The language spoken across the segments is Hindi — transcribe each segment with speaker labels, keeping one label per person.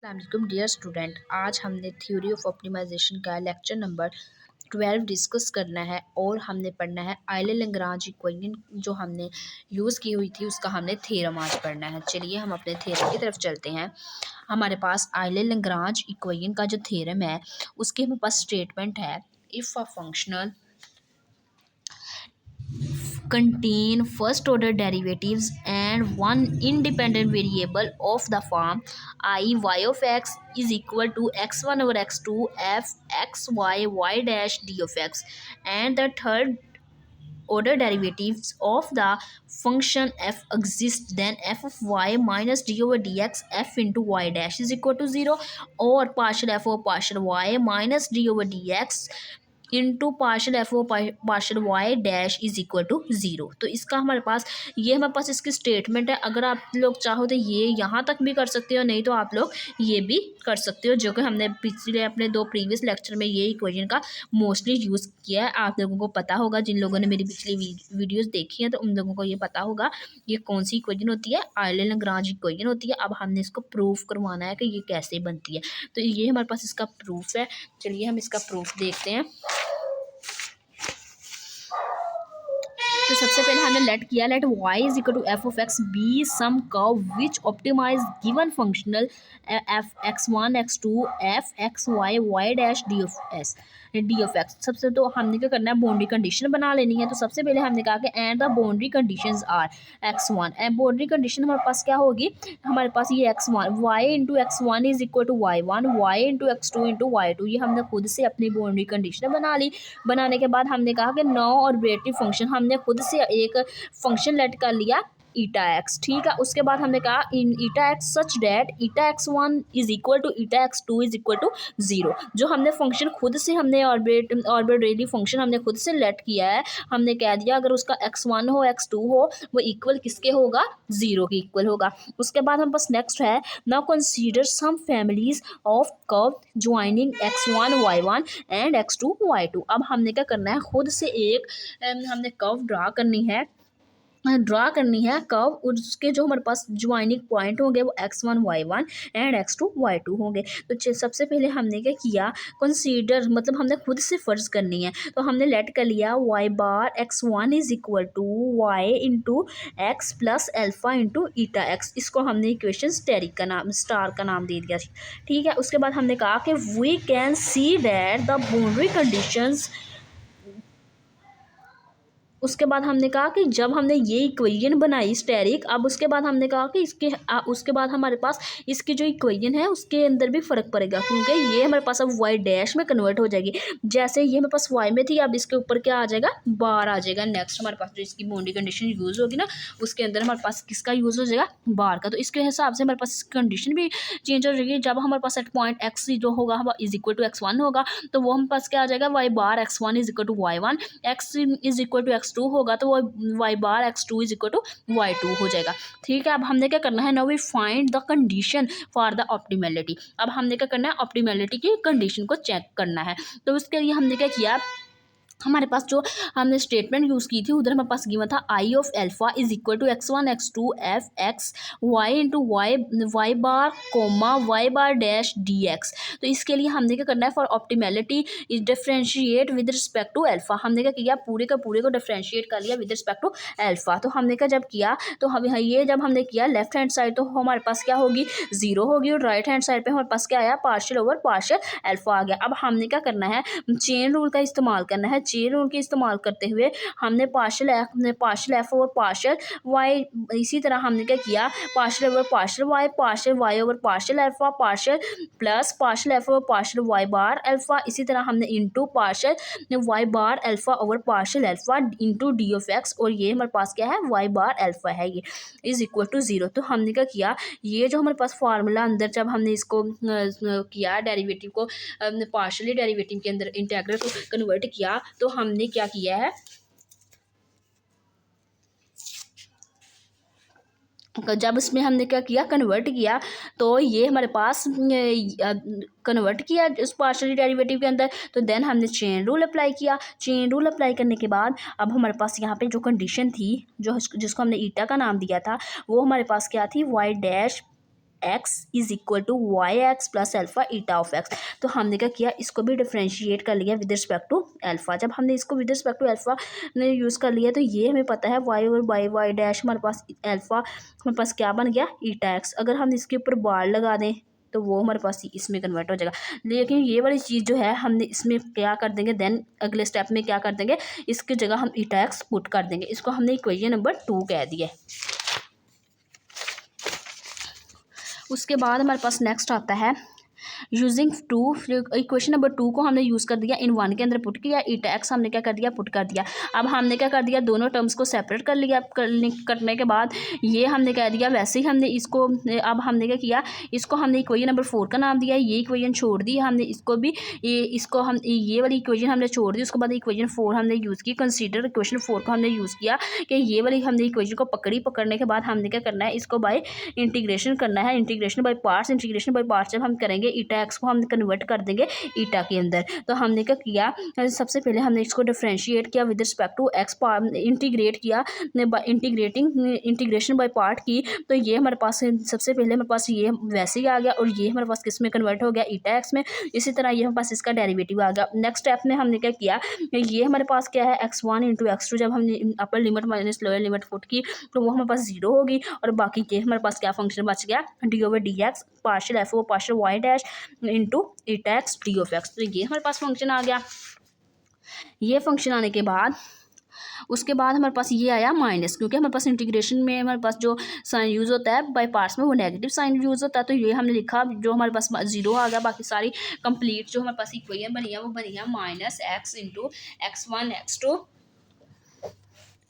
Speaker 1: अस्सलाम डियर स्टूडेंट, आज हमने थ्योरी ऑफ ऑप्टिमाइजेशन का लेक्चर नंबर 12 डिस्कस करना है और हमने पढ़ना है आयले लैग्रांज इक्वेशन जो हमने यूज़ की हुई थी उसका हमने थ्योरम आज पढ़ना है। चलिए हम अपने थ्योरम की तरफ चलते हैं। हमारे पास आयले लैग्रांज इक्वेशन का जो थ्योरम है उसके हमारे पास स्टेटमेंट है, if a functional contain first order derivatives and one independent variable of the form I y of x is equal to x1 over x2 f x y y dash d of x, and the third order derivatives of the function f exist, then f of y minus d over dx f into y dash is equal to 0, or partial f of partial y minus d over dx into partial F O partial Y dash is equal to zero. तो इसका हमारे पास इसकी स्टेटमेंट है। अगर आप लोग चाहो तो ये यहाँ तक भी कर सकते हो, नहीं तो आप लोग ये भी कर सकते हो, जो कि हमने पिछले अपने दो प्रीवियस लेक्चर में ये इक्वेशन का मोस्टली यूज़ किया है। आप लोगों को पता होगा, जिन लोगों ने मेरी पिछली वीडियोस देखी हैं तो उन लोगों को ये पता होगा ये कौन सी इक्वेशन होती है, आयले लैग्रांज इक्वेशन होती है। अब हमने इसको प्रूफ करवाना है कि ये कैसे बनती है। तो ये हमारे पास इसका प्रूफ है। चलिए हम इसका प्रूफ देखते हैं। तो सबसे पहले हमने let y is equal to F of X be some curve which optimize given functional F x1 x2 f x y y dash D of X. सबसे तो हमने क्या करना है, बाउंड्री कंडीशन बना लेनी है। तो सबसे पहले हमने कहा कि and the boundary conditions are x1, and boundary condition हमारे पास क्या होगी, हमारे पास ये x1 y into x1 is equal to y1 y into x2 into y2। ये हमने खुद से अपनी बाउंड्री कंडीशन बना ली। बनाने के बाद हमने कहा कि नो और ऑर्बिट्रेरी फंक्शन, हमने खुद से एक फंक्शन लेट कर लिया ईटा एक्स, ठीक है। उसके बाद हमने कहा in eta x such that eta x1 is equal to eta x2 is equal to 0। जो हमने फंक्शन खुद से हमने ऑर्बिट्रेरी फंक्शन हमने खुद से लेट किया है। हमने कह दिया अगर उसका x1 हो x2 हो वो इक्वल किसके होगा, 0 के इक्वल होगा। उसके बाद हम बस नेक्स्ट है, now consider some families of curve joining x1 y1 and x2 y2। अब हमने क्या करना है, खुद से एक हमने कर्व ड्रा करनी है कर्व, उसके जो हमारे पास ज्वाइनिंग पॉइंट होंगे वो x1 y1 and x2 y2 होंगे। तो सबसे पहले हमने क्या किया, कंसीडर मतलब हमने खुद से फर्ज करनी है। तो हमने लेट कर लिया y bar x1 is equal to y into X plus alpha into eta X. इसको हमने इक्वेशन स्टार का नाम दे दिया, ठीक है। उसके बाद हमने कहा कि we can see that the boundary conditions. उसके बाद हमने कहा कि जब हमने ये इक्वेशन बनाई स्टेरिक, अब उसके बाद हमने कहा कि उसके बाद हमारे पास इसकी जो इक्वेशन है उसके अंदर भी फ़र्क पड़ेगा, क्योंकि ये हमारे पास अब वाई डैश में कन्वर्ट हो जाएगी। जैसे ये हमारे पास वाई में थी, अब इसके ऊपर क्या आ जाएगा, बार आ जाएगा। नेक्स्ट हमारे पास जो इसकी बाउंड्री कंडीशन यूज़ होगी ना, उसके अंदर हमारे पास किसका यूज़ हो जाएगा, बार का। तो इसके हिसाब से हमारे पास कंडीशन भी चेंज हो जाएगी। जब हमारे पास एट पॉइंट एक्स जो होगा इज इक्वल टू x1 होगा, तो वो हमारे पास क्या आ जाएगा, Y bar x1 is equal to y1, X is equal to x2 होगा तो वो y bar x2 is equal to y2 हो जाएगा, ठीक है। अब हमने क्या करना है, now we find the condition for the optimality. अब हमने क्या करना है, ऑप्टिमैलिटी की कंडीशन को चेक करना है। तो उसके लिए हमने क्या किया, हमारे पास जो हमने स्टेटमेंट यूज़ की थी उधर हमारे पास गिवन था I of alpha is equal to x1 x2 f x y into y bar comma y bar dash d x. तो इसके लिए हमने क्या करना है, for optimality is differentiate with respect to alpha. हमने क्या किया, पूरे का पूरे को डिफ्रेंशिएट कर लिया विद रिस्पेक्ट टू एल्फा। तो हमने क्या जब किया, तो हम ये जब हमने किया लेफ्ट हैंड साइड तो हमारे पास क्या होगी, 0 होगी, और राइट हैंड साइड पे हमारे पास क्या आया, पार्शियल ओवर पार्शियल एल्फा आ गया। अब हमने क्या करना है, चेन रूल का इस्तेमाल करना है। चेन रूल के इस्तेमाल करते हुए हमने partial f over partial y, इसी तरह हमने क्या किया, partial over partial y over partial alpha partial plus partial f over partial y bar alpha. इसी तरह हमने into partial y bar alpha over partial alpha into d of x, और ये हमारे पास क्या है, वाई बार एल्फा है, ये इज इक्वल टू 0। तो हमने क्या किया, ये जो हमारे पास फार्मूला अंदर जब हमने इसको किया डेरिवेटिव को, पार्शियली डेरिवेटिव के अंदर इंटेग्रल को कन्वर्ट किया, तो हमने क्या किया है, जब इसमें हमने क्या किया, कन्वर्ट किया, तो ये हमारे पास कन्वर्ट किया इस पार्शियली डेरिवेटिव के अंदर। तो देन हमने चेन रूल अप्लाई किया। चेन रूल अप्लाई करने के बाद अब हमारे पास यहाँ पे जो कंडीशन थी, जो जिसको हमने ईटा का नाम दिया था, वो हमारे पास क्या थी, Y dash X is equal to Y X plus alpha eta of X. तो हमने क्या किया, इसको भी डिफ्रेंशिएट कर लिया विद रिस्पेक्ट टू अल्फा। जब हमने इसको विद रिस्पेक्ट टू अल्फा ने यूज़ कर लिया तो ये हमें पता है वाई और वाई डैश हमारे पास अल्फा हमारे पास क्या बन गया, ईटा एक्स। अगर हम इसके ऊपर बार लगा दें तो वो हमारे पास इसमें कन्वर्ट हो जाएगा। लेकिन ये वाली चीज़ जो है हमने इसमें क्या कर देंगे, देन अगले स्टेप में क्या कर देंगे, इसकी जगह हम ईटा एक्स पुट कर देंगे। इसको हमने इक्वेशन नंबर 2 कह दिया है। उसके बाद हमारे पास नेक्स्ट आता है यूजिंग 2। इक्वेशन नंबर 2 को हमने यूज़ कर दिया, इन 1 के अंदर पुट किया, ईटा एक्स हमने क्या कर दिया, पुट कर दिया। अब हमने क्या कर दिया, दोनों टर्म्स को सेपरेट कर लिया। करने के बाद ये हमने कह दिया, वैसे ही हमने इसको अब हमने क्या किया, इसको हमने इक्वेशन नंबर 4 का नाम दिया, ये इक्वेशन छोड़ दी हमने, इसको भी इसको हम ये वाली इक्वेशन हमने छोड़ दी। उसके बाद इक्वेशन 4 हमने यूज़ की, कंसीडर इक्वेशन 4 को हमने यूज़ किया कि ये वाली हमने इक्वेशन को पकड़ने के बाद हमने क्या करना है, इसको बाय इंटीग्रेशन करना है, integration by parts. Integration by parts जब हम करेंगे, ईटा एक्स को हम कन्वर्ट कर देंगे ईटा के अंदर। तो हमने क्या किया, सबसे पहले हमने इसको डिफरेंशिएट किया with respect to X, integrate किया, इंटीग्रेशन बाय पार्ट की। तो ये हमारे पास सबसे पहले हमारे पास ये वैसे ही आ गया और ये हमारे पास किस में कन्वर्ट हो गया, ईटा एक्स में। इसी तरह ये हमारे पास इसका डेरिवेटिव आ गया। नेक्स्ट स्टेप में हमने क्या किया, ये हमारे पास क्या है, x1 इंटू x2। जब हमने upper limit minus lower limit put की तो वो हमारे पास 0 होगी और बाकी ये हमारे पास क्या फंक्शन बच गया, D over D x partial F O partial Y dash into eta X D of X. तो ये हमारे पास फंक्शन आ गया। ये फंक्शन आने के बाद उसके बाद हमारे पास ये आया माइनस, क्योंकि हमारे पास इंटीग्रेशन में हमारे पास जो साइन यूज़ होता है बाय पार्ट्स में वो नेगेटिव साइन यूज़ होता है। तो ये हमने लिखा, जो हमारे पास 0 आ गया। बाकी सारी कंप्लीट जो हमारे पास इक्वेशन बनी है वो बनी है minus x into x1 x2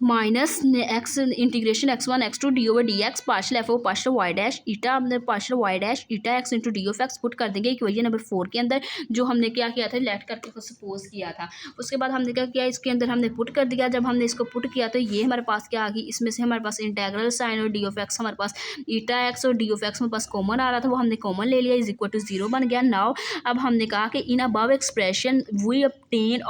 Speaker 1: minus x integration x1 x2 d over D x partial F O partial Y dash eta, हमने partial Y dash eta x into d of x put कर देंगे इक्वेशन नंबर 4 के अंदर, जो हमने क्या किया था, लेट करके सपोज किया था। उसके बाद हमने क्या किया, इसके अंदर हमने पुट कर दिया। जब हमने इसको पुट किया तो ये हमारे पास क्या आ गई, इसमें से हमारे पास इंटेग्रल साइन और डी ऑफ एक्स हमारे पास ईटा एक्स और डी ऑफ एक्स हमारे पास कॉमन आ रहा था, वो हमने कॉमन ले लिया, इज इक्वल टू 0 बन गया। नाउ अब हमने कहा कि in above expression we obtain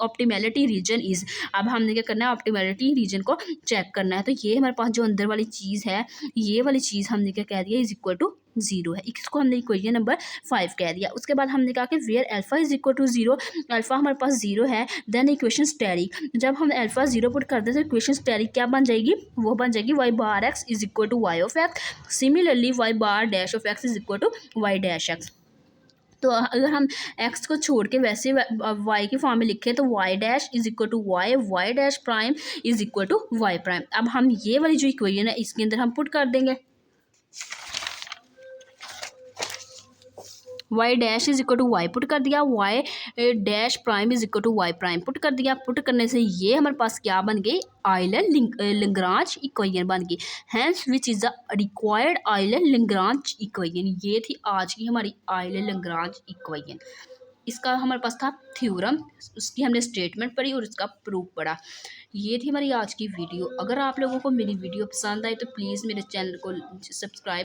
Speaker 1: optimality region is. अब हमने क्या करना है, ऑप्टिमैलिटी रीजन को चेक करना है। तो ये हमारे पास जो अंदर वाली चीज़ है, ये वाली चीज़ हमने क्या कह दिया, इज इक्वल टू 0 है। इसको हमने इक्वेशन नंबर 5 कह दिया। उसके बाद हमने कहा कि where alpha is equal to 0, alpha हमारे पास 0 है, देन इक्वेशन स्टेरिक। जब हम अल्फा 0 पुट करते हैं तो इक्वेशन स्टेरिक क्या बन जाएगी, वो बन जाएगी Y bar X is equal to Y of X. Similarly Y bar dash of X is equal to Y dash X. तो अगर हम x को छोड़ के वैसे y की फॉर्म में लिखें तो y dash is equal to Y, Y dash prime is equal to Y prime. अब हम ये वाली जो इक्वेशन है इसके अंदर हम पुट कर देंगे, Y dash is equal to Y put कर दिया, Y dash prime is equal to Y prime put कर दिया। पुट करने से ये हमारे पास क्या बन गई, आइलर लैग्रांज इक्वेशन बन गई। Hence which is the required Euler Lagrange equation. ये थी आज की हमारी आइलर लैग्रांज इक्वेशन। इसका हमारे पास था थ्योरम, उसकी हमने स्टेटमेंट पढ़ी और इसका प्रूफ पढ़ा। ये थी हमारी आज की वीडियो। अगर आप लोगों को मेरी वीडियो पसंद आई तो प्लीज़ मेरे चैनल को सब्सक्राइब